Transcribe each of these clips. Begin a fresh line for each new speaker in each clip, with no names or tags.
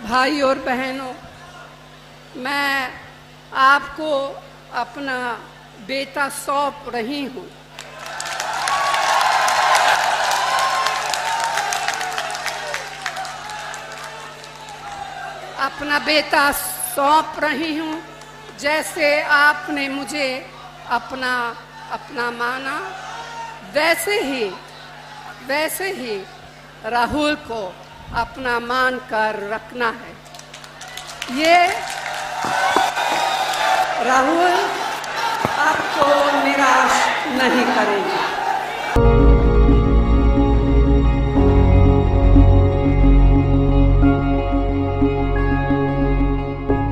भाई और बहनों, मैं आपको अपना बेटा सौंप रही हूँ। अपना बेटा सौंप रही हूँ, जैसे आपने मुझे अपना माना, वैसे ही राहुल को अपना मान कर रखना है। ये राहुल आपको निराश नहीं करेंगे।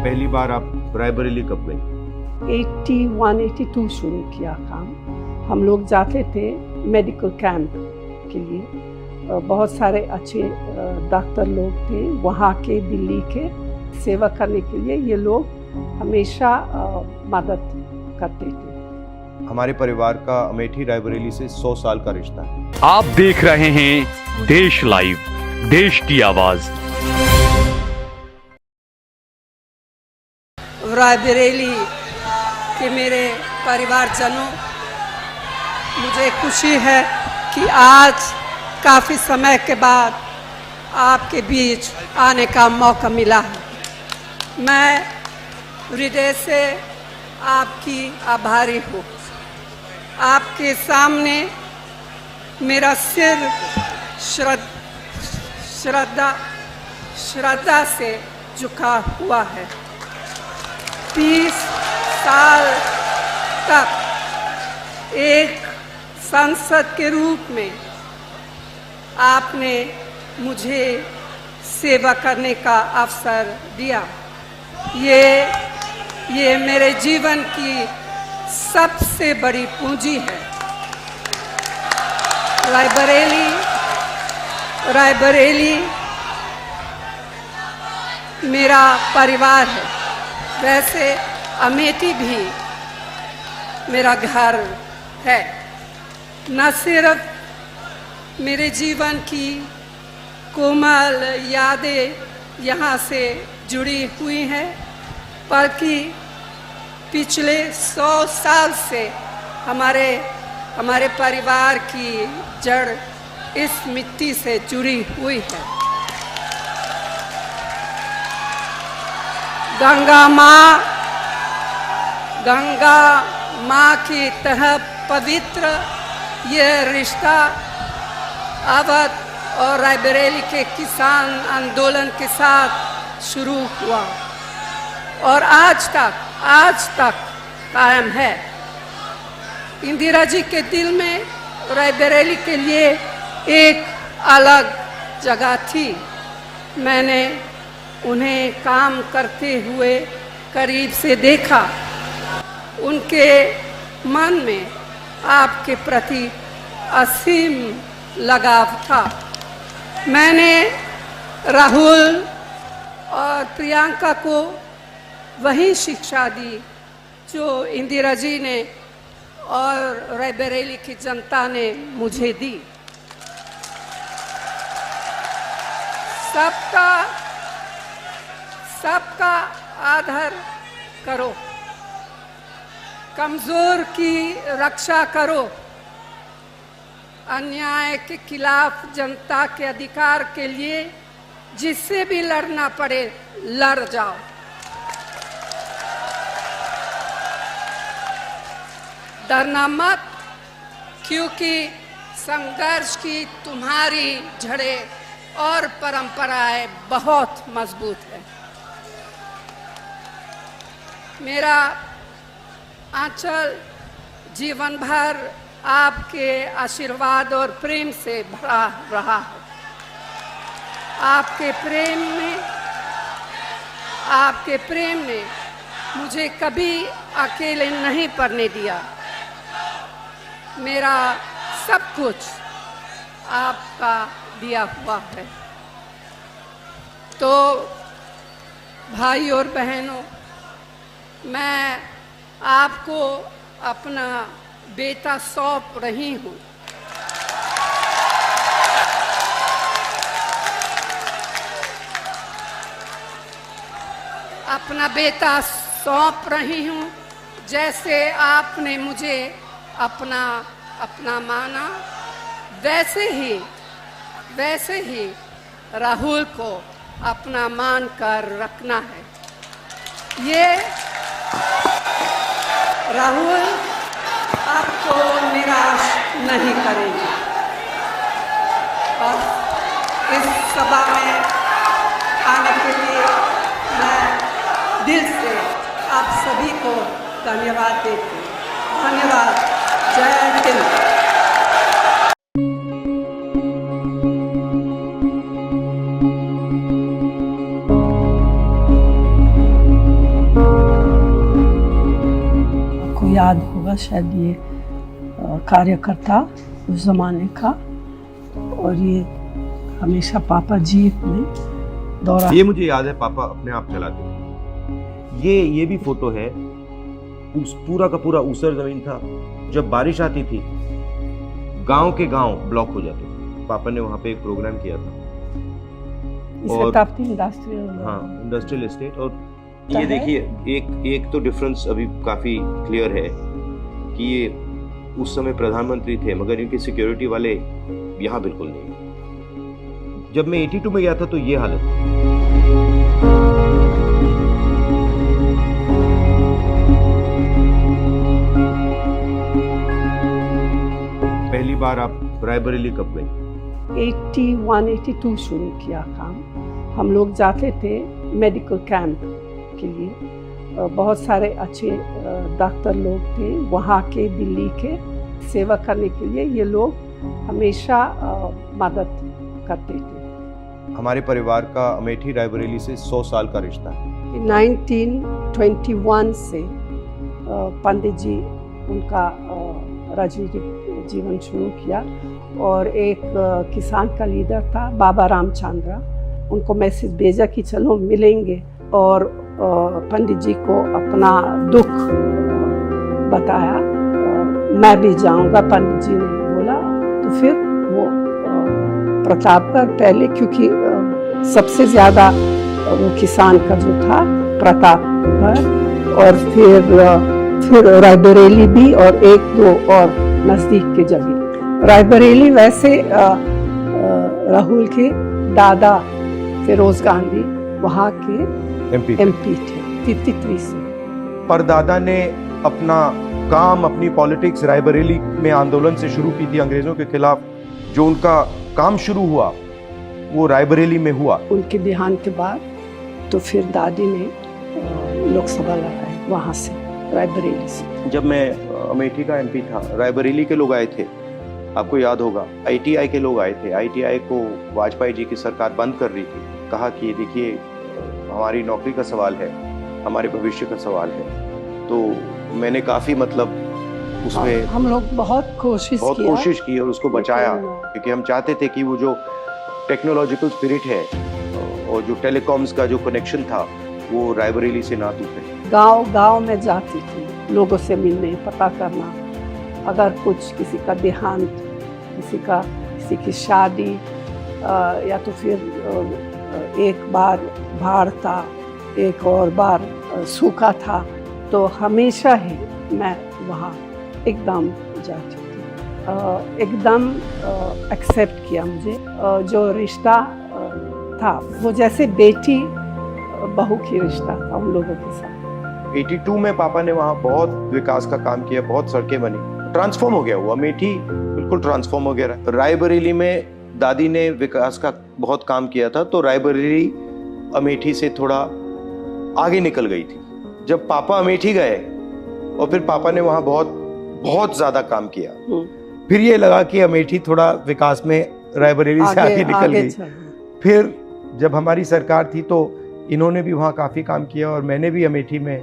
पहली बार आप रायबरेली कब गए?
81-82 शुरू किया काम। हम लोग जाते थे मेडिकल कैंप के लिए। बहुत सारे अच्छे डॉक्टर लोग थे वहाँ के, दिल्ली के। सेवा करने के लिए ये लोग हमेशा मदद करते थे।
हमारे परिवार का अमेठी रायबरेली से 100 साल का रिश्ता है।
आप देख रहे हैं देश लाइव, देश की आवाज।
रायबरेली के मेरे परिवारजनों, मुझे खुशी है कि आज काफ़ी समय के बाद आपके बीच आने का मौका मिला है। मैं हृदय से आपकी आभारी हूँ। आपके सामने मेरा सिर श्रद्धा से झुका हुआ है। 30 साल तक एक सांसद के रूप में आपने मुझे सेवा करने का अवसर दिया। ये मेरे जीवन की सबसे बड़ी पूंजी है। रायबरेली मेरा परिवार है। वैसे अमेठी भी मेरा घर है। न सिर्फ मेरे जीवन की कोमल यादें यहाँ से जुड़ी हुई हैं, बल्कि पिछले 100 साल से हमारे परिवार की जड़ इस मिट्टी से जुड़ी हुई है। गंगा माँ की तरह पवित्र यह रिश्ता अवध और रायबरेली के किसान आंदोलन के साथ शुरू हुआ और आज तक कायम है। इंदिरा जी के दिल में रायबरेली के लिए एक अलग जगह थी। मैंने उन्हें काम करते हुए करीब से देखा। उनके मन में आपके प्रति असीम लगाव था। मैंने राहुल और प्रियंका को वही शिक्षा दी जो इंदिरा जी ने और रायबरेली की जनता ने मुझे दी। सबका आदर करो, कमजोर की रक्षा करो, अन्याय के खिलाफ जनता के अधिकार के लिए जिससे भी लड़ना पड़े लड़ जाओ। डरना मत, क्योंकि संघर्ष की तुम्हारी जड़ें और परंपराएं बहुत मजबूत है। मेरा आंचल जीवन भर आपके आशीर्वाद और प्रेम से भरा रहा है। आपके प्रेम ने मुझे कभी अकेले नहीं पड़ने दिया। मेरा सब कुछ आपका दिया हुआ है। तो भाई और बहनों, मैं आपको अपना बेटा सौंप रही हूँ।
अपना बेटा सौंप रही हूँ। जैसे आपने मुझे अपना माना, वैसे ही राहुल को अपना मान कर रखना है। ये राहुल आपको निराश नहीं करेंगे। और इस सभा में आने के लिए मैं दिल से आप सभी को धन्यवाद देती हूँ। धन्यवाद। जय हिंद।
आपको याद होगा शायद ये कार्यकर्ता उस जमाने का, और ये हमेशा पापा जीप में दौरा।
ये मुझे याद है, पापा अपने आप चलाते थे। ये भी फोटो है, उस पूरा का पूरा ऊसर जमीन था। जब बारिश आती थी, गांव के गांव ब्लॉक हो जाते थे। पापा ने वहां पे एक प्रोग्राम किया था, और इंडस्ट्रियल एस्टेट। और ये देखिए, एक तो डिफरेंस अभी काफी क्लियर है कि ये उस समय प्रधानमंत्री थे, मगर इनके सिक्योरिटी वाले यहाँ बिल्कुल नहीं। जब मैं 82 में गया था तो ये हालत थी। पहली बार आप रायबरेली कब गए?
81-82 शुरू किया काम। हम लोग जाते थे मेडिकल कैंप के लिए। बहुत सारे अच्छे डॉक्टर लोग थे वहाँ के, दिल्ली के। सेवा करने के लिए ये लोग हमेशा मदद करते थे।
हमारे परिवार का अमेठी रायबरेली से 100 साल का रिश्ता है।
1921 से पंडित जी उनका राजनीतिक जीवन शुरू किया, और एक किसान का लीडर था बाबा रामचंद्र। उनको मैसेज भेजा कि चलो मिलेंगे, और पंडित जी को अपना दुख बताया। मैं भी जाऊंगा, पंडित जी ने बोला। तो फिर वो प्रतापगढ़ पहले, क्योंकि सबसे ज़्यादा वो किसान का जो था प्रतापगढ़, और फिर रायबरेली भी, और एक दो और नज़दीक के जगह। रायबरेली वैसे राहुल के दादा फिरोज गांधी वहाँ के एमपी थे 53 से।
परदादा ने अपना काम, अपनी पॉलिटिक्स रायबरेली में आंदोलन से शुरू की थी अंग्रेजों के खिलाफ। जो उनका काम शुरू हुआ वो रायबरेली में हुआ।
उनके देहांत के बाद तो फिर दादी ने लोकसभा लड़ाई वहाँ से, रायबरेली से।
जब मैं अमेठी का एमपी था, रायबरेली के लोग आए थे, आपको याद होगा। आईटीआई के लोग आए थे। आईटीआई को वाजपेयी जी की सरकार बंद कर रही थी। कहा कि देखिए, हमारी नौकरी का सवाल है, हमारे भविष्य का सवाल है। तो मैंने काफी उसमें
हम लोग बहुत कोशिश
की और उसको बचाया, क्योंकि हम चाहते थे कि वो जो टेक्नोलॉजिकल स्पिरिट है और जो टेलीकॉम्स का जो कनेक्शन था वो रायबरेली से ना टूटे।
गांव में जाती थी लोगों से मिलने, पता करना। अगर कुछ किसी का देहांत, किसी की शादी, या तो फिर एक बार बाढ़ था, एक और बार सूखा था, तो हमेशा ही मैं वहाँ एकदम जाती थी। एकदम एक्सेप्ट किया मुझे। जो रिश्ता था वो जैसे बेटी बहू की रिश्ता था उन लोगों के साथ।
82 में पापा ने वहाँ बहुत विकास का काम किया, बहुत सड़कें बनी, ट्रांसफॉर्म हो गया वो अमेठी, बिल्कुल ट्रांसफॉर्म हो गया। रायबरेली में दादी ने विकास का बहुत काम किया था, तो रायबरेली अमेठी से थोड़ा आगे निकल गई थी। जब पापा अमेठी गए और फिर पापा ने वहाँ बहुत ज्यादा काम किया, फिर ये लगा कि अमेठी थोड़ा विकास में रायबरेली से आगे निकल गई। फिर जब हमारी सरकार थी तो इन्होंने भी वहाँ काफ़ी काम किया, और मैंने भी अमेठी में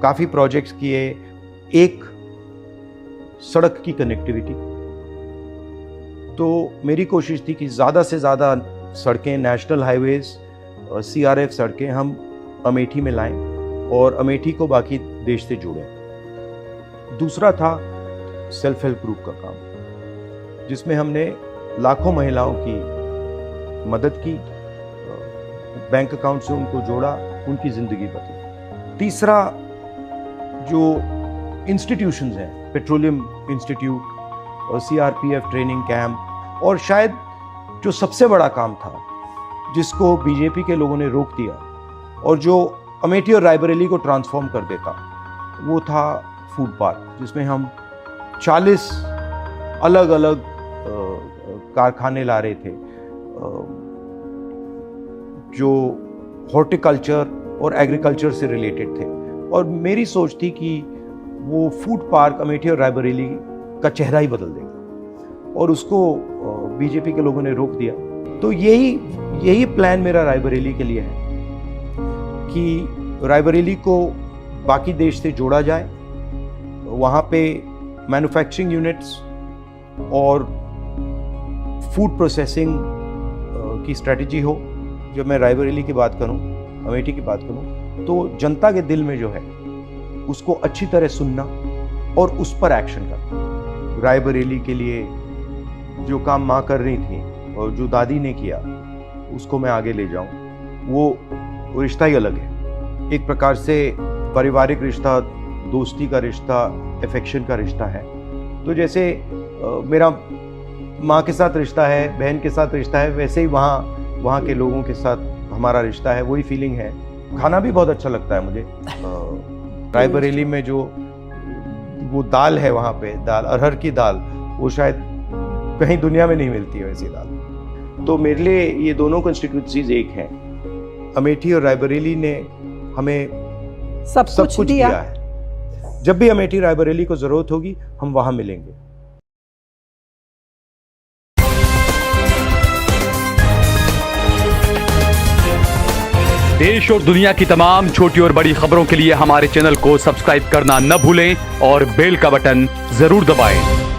काफ़ी प्रोजेक्ट्स किए। एक सड़क की कनेक्टिविटी, तो मेरी कोशिश थी कि ज़्यादा से ज़्यादा सड़कें, नेशनल हाईवेज, CRF सड़कें हम अमेठी में लाएं और अमेठी को बाकी देश से जोड़ें। दूसरा था सेल्फ हेल्प ग्रुप का काम, जिसमें हमने लाखों महिलाओं की मदद की, बैंक अकाउंट से उनको जोड़ा, उनकी ज़िंदगी बदली। तीसरा जो इंस्टीट्यूशंस हैं, पेट्रोलियम इंस्टीट्यूट और CRPF ट्रेनिंग कैंप, और शायद जो सबसे बड़ा काम था जिसको बीजेपी के लोगों ने रोक दिया और जो अमेठी और रायबरेली को ट्रांसफॉर्म कर देता, वो था फूड पार्क, जिसमें हम 40 अलग अलग कारखाने ला रहे थे जो हॉर्टिकल्चर और एग्रीकल्चर से रिलेटेड थे। और मेरी सोच थी कि वो फूड पार्क अमेठी और रायबरेली का चेहरा ही बदल देगा, और उसको बीजेपी के लोगों ने रोक दिया। तो यही प्लान मेरा रायबरेली के लिए है कि रायबरेली को बाकी देश से जोड़ा जाए, वहाँ पे मैन्युफैक्चरिंग यूनिट्स और फूड प्रोसेसिंग की स्ट्रेटजी हो। जब मैं रायबरेली की बात करूँ, अमेठी की बात करूँ, तो जनता के दिल में जो है उसको अच्छी तरह सुनना और उस पर एक्शन करना। रायबरेली के लिए जो काम माँ कर रही थी और जो दादी ने किया, उसको मैं आगे ले जाऊँ। वो रिश्ता ही अलग है, एक प्रकार से पारिवारिक रिश्ता, दोस्ती का रिश्ता, एफेक्शन का रिश्ता है। तो जैसे मेरा माँ के साथ रिश्ता है, बहन के साथ रिश्ता है, वैसे ही वहाँ के लोगों के साथ हमारा रिश्ता है, वही फीलिंग है। खाना भी बहुत अच्छा लगता है मुझे। रायबरेली में जो वो दाल है, वहाँ पे दाल, अरहर की दाल, वो शायद कहीं दुनिया में नहीं मिलती है वैसी दाल। तो मेरे लिए ये दोनों कॉन्स्टिट्यूंसीज एक हैं। अमेठी और रायबरेली ने हमें सब कुछ दिया है। जब भी अमेठी रायबरेली को जरूरत होगी, हम वहां मिलेंगे।
देश और दुनिया की तमाम छोटी और बड़ी खबरों के लिए हमारे चैनल को सब्सक्राइब करना न भूलें और बेल का बटन जरूर दबाएं।